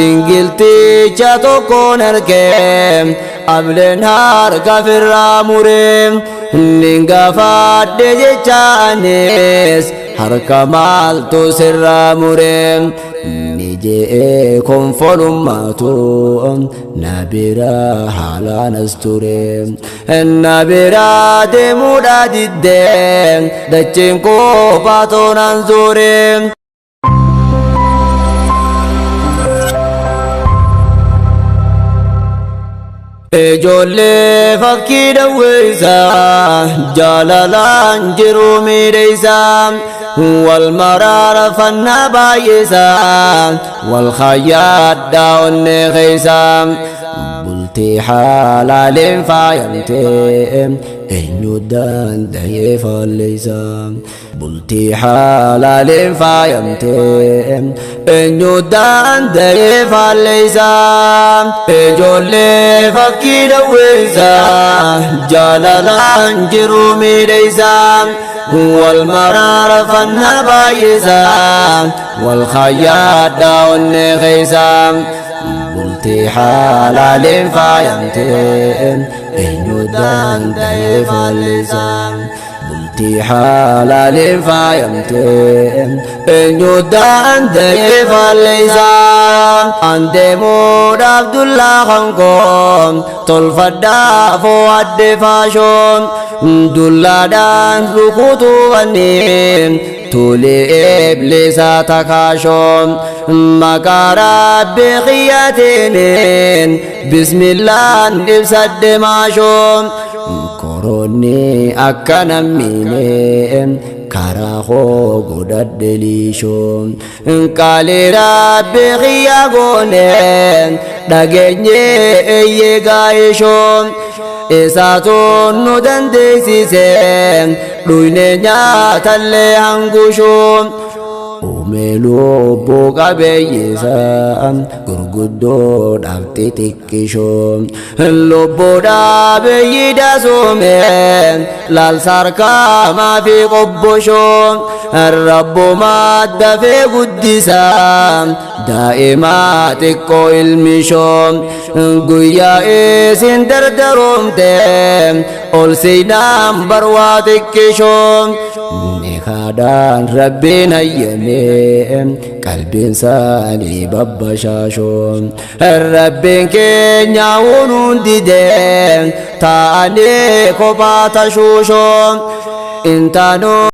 سنجلتي جاتو كون أركيم قبل نهار كفر راموريم نينغا فادي جانيس harka maaltu sirraa muree ni je'ee konfolummaatu na biraa haalaanas ture na biraa deemuudha diddee dachiin kophaa toonaan zuure. Ijoollee fakkii dhawweessaa jaalalaan jiru miidheessaa wal maraara fannaa baay'eessaa wal khayyaaddaa onnee keessaa bultii haalaaleen faayamtee eenyu danda'ee faalleessaa bultii haalaaleen faayamtee eenyu danda'ee faalleessaa. Ijoollee fakkii dhawweessaa jaalalaan jiru miidheessaa wal maraara fannaa baay'eessaa wal khayyaaddaa onnee keessaa bultii haalaaleen faayamtee eenyu danda'ee faalleessaa bultii haalaaleen faayamtee eenyu danda'ee faalleessaa. Andeemuudhaaf dullaa hankoon tolfadhaa fo'adde faashoon dullaadhaan rukutuu wanneen tulee iblisaa takaashoon maqaa rabbi xiyyaatiin bismillaan ibsadde maashoon koroonni akka nammiineen karaa koo godhadhe liishoon qaalii rabbi xiyyaa gooneen dhageenyee eeyyee gaa'ishoon isaatuun nu dandeessiseen dhuyne nyaatallee hangushoon uume lubbuu qabeeyyisaa gurguddoodhaaf xixiqqishoon lubbuudhaaf eeyyida soomeen laalsaarkaamaa fi qobboshoon rabbumaat dafee guddisaa daa'imaa xiqqoo ilmishoon guyyaa isin dardaroomtee ol seenaan barwaa xiqqishoon nikaadhaan rabbiin hayyamee qalbiin isaanii babbashaashoon rabbiin keenya hunuun didee taa'anii kophaa tashuushoon intaanoo.